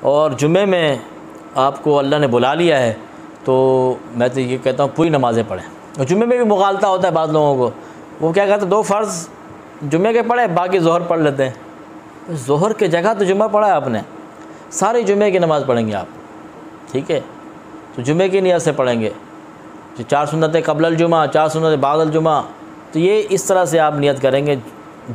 اور جمعے میں آپ کو اللہ نے بلا لیا ہے تو میں تو یہ کہتا ہوں پوری نمازیں پڑھیں. اور جمعے میں بھی مغالطہ ہوتا ہے بعض لوگوں کو، وہ کیا کہتے ہیں 2 فرض جمعے کے پڑھیں باقی ظہر پڑھ لیتے ہیں. ظہر کے جگہ تو جمعہ پڑھا ہے آپ نے، ساری جمعے کی نماز پڑھیں گے آپ، ٹھیک ہے؟ تو جمعے کی نیت سے پڑھیں گے، جو 4 سنتیں قبل الجمعہ، 4 سنتیں بعد الجمعہ، تو یہ اس طرح سے آپ نیت کریں گے.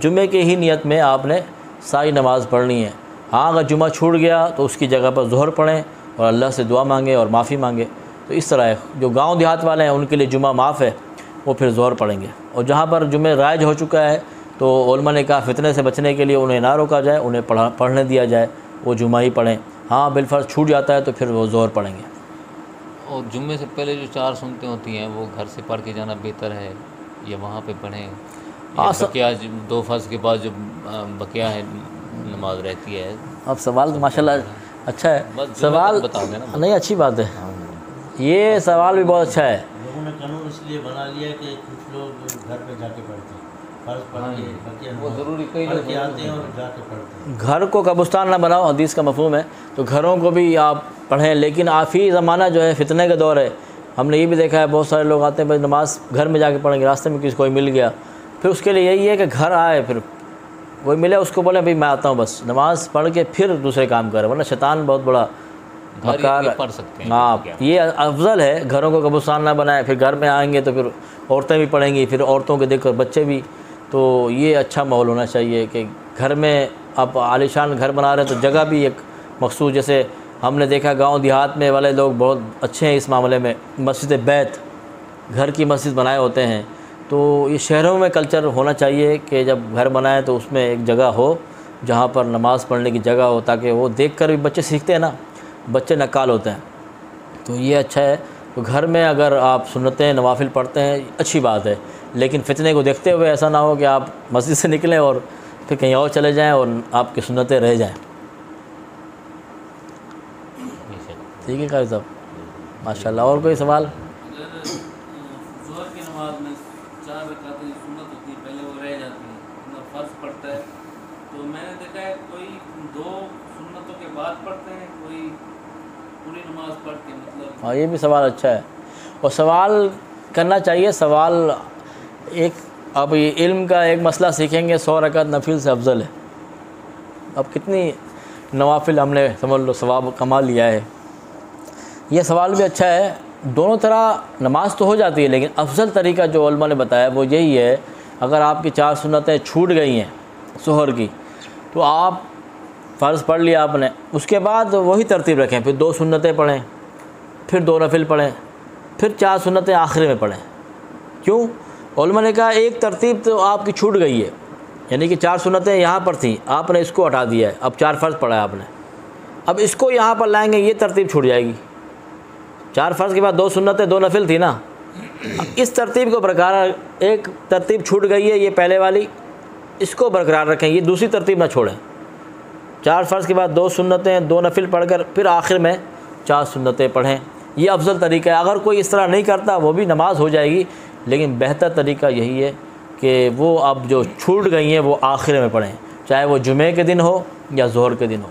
جمعے کی ہی نیت میں آپ نے ساری نماز پڑھنی ہے. ہاں اگر جمعہ چھوٹ گیا تو اس کی جگہ پر ظہر پڑھیں اور اللہ سے دعا مانگیں اور معافی مانگیں. تو اس طرح ہے. جو گاؤں دیہات والے ہیں ان کے لیے جمعہ معاف ہے، وہ پھر ظہر پڑھیں گے. اور جہاں پر جمعہ رائج ہو چکا ہے تو علماء نے کہا فتنے سے بچنے کے لیے انہیں نہ روکا جائے، انہیں پڑھنے دیا جائے، وہ جمعہ ہی پڑھیں. ہاں بالفرض چھوٹ جاتا ہے تو پھر وہ ظہر پڑھیں گے. اور جمعے سے پہلے جو 4 سنتیں ہوتی ہیں وہ گھر سے پڑھ کے جانا بہتر ہے یا وہاں پہ پڑھیں؟ بقیہ 2 فرض کے بعد جو بقیہ ہے نماز رہتی ہے. اب سوال تو ماشاءاللہ اچھا ہے، سوال بتا دیں نا. نہیں اچھی بات ہے، یہ سوال بھی بہت اچھا ہے. لوگوں نے قانون اس لیے بنا لیا کہ کچھ لوگ گھر پہ جا کے پڑھتے ہیں، فرض پڑھ کے بقیہ وہ ضروری کئی پڑھ لوگ کے آتے ہیں اور جا کے پڑھتے ہیں. گھر کو قبرستان نہ بناؤ، حدیث کا مفہوم ہے، تو گھروں کو بھی آپ پڑھیں. لیکن آفی زمانہ جو ہے فتنے کا دور ہے. ہم نے یہ بھی دیکھا ہے بہت سارے لوگ آتے ہیں بھائی نماز گھر میں جا کے پڑھیں گے، راستے میں کسی کوئی مل گیا، پھر اس کے لیے یہی ہے کہ گھر آئے، پھر کوئی ملے اس کو بولے بھائی میں آتا ہوں، بس نماز پڑھ کے پھر دوسرے کام کرے، ورنہ شیطان بہت بڑا مکار. پڑھ سکتے ہیں. ہاں یہ افضل ہے، گھروں کو قبرستان نہ بنائے. پھر گھر میں آئیں گے تو پھر عورتیں بھی پڑھیں گی، پھر عورتوں کے دیکھ کر بچے بھی. تو یہ اچھا ماحول ہونا چاہیے کہ گھر میں آپ عالیشان گھر بنا رہے ہیں تو جگہ بھی ایک مخصوص، جیسے ہم نے دیکھا گاؤں دیہات میں والے لوگ بہت اچھے ہیں اس معاملے میں، مسجد بیت گھر کی مسجد بنائے ہوتے ہیں. تو یہ شہروں میں کلچر ہونا چاہیے کہ جب گھر بنائیں تو اس میں ایک جگہ ہو جہاں پر نماز پڑھنے کی جگہ ہو، تاکہ وہ دیکھ کر بھی بچے سیکھتے ہیں نا، بچے نقال ہوتے ہیں. تو یہ اچھا ہے. تو گھر میں اگر آپ سنتیں نوافل پڑھتے ہیں اچھی بات ہے، لیکن فتنے کو دیکھتے ہوئے ایسا نہ ہو کہ آپ مسجد سے نکلیں اور پھر کہیں اور چلے جائیں اور آپ کی سنتیں رہ جائیں. ٹھیک ہے قاری صاحب، ماشاء اللہ. اور کوئی سوال؟ ظہر کی نماز میں 4 رکعتیں سنت ہوتی ہیں، پہلے وہ رہ جاتی ہیں، مطلب فرض پڑتا ہے، تو میں نے دیکھا ہے کوئی 2 سنتوں کے بعد پڑھتے ہیں، کوئی پوری نماز پڑھ کے، مطلب. ہاں یہ بھی سوال اچھا ہے، اور سوال کرنا چاہیے. سوال ایک اب یہ علم کا ایک مسئلہ سیکھیں گے 100 رکعت نفل سے افضل ہے. اب کتنی نوافل ہم نے سمجھ لو ثواب کما لیا ہے. یہ سوال بھی اچھا ہے. دونوں طرح نماز تو ہو جاتی ہے، لیکن افضل طریقہ جو علماء نے بتایا وہ یہی ہے، اگر آپ کی 4 سنتیں چھوٹ گئی ہیں ظہر کی تو آپ فرض پڑھ لیا آپ نے، اس کے بعد وہی ترتیب رکھیں، پھر 2 سنتیں پڑھیں، پھر 2 نفل پڑھیں، پھر 4 سنتیں آخر میں پڑھیں. کیوں؟ علماء نے کہا ایک ترتیب تو آپ کی چھوٹ گئی ہے، یعنی کہ 4 سنتیں یہاں پر تھیں، آپ نے اس کو ہٹا دیا ہے، اب 4 فرض پڑھا ہے آپ نے، اب اس کو یہاں پر لائیں گے، یہ ترتیب چھوٹ جائے گی. 4 فرض کے بعد 2 سنتیں 2 نفل تھی نا، اس ترتیب کو برقرار، ایک ترتیب چھوٹ گئی ہے یہ پہلے والی، اس کو برقرار رکھیں، یہ دوسری ترتیب نہ چھوڑیں. 4 فرض کے بعد 2 سنتیں 2 نفل پڑھ کر پھر آخر میں 4 سنتیں پڑھیں. یہ افضل طریقہ ہے. اگر کوئی اس طرح نہیں کرتا وہ بھی نماز ہو جائے گی، لیکن بہتر طریقہ یہی ہے کہ وہ اب جو چھوٹ گئی ہیں وہ آخر میں پڑھیں، چاہے وہ جمعے کے دن ہو یا ظہر کے دن ہو.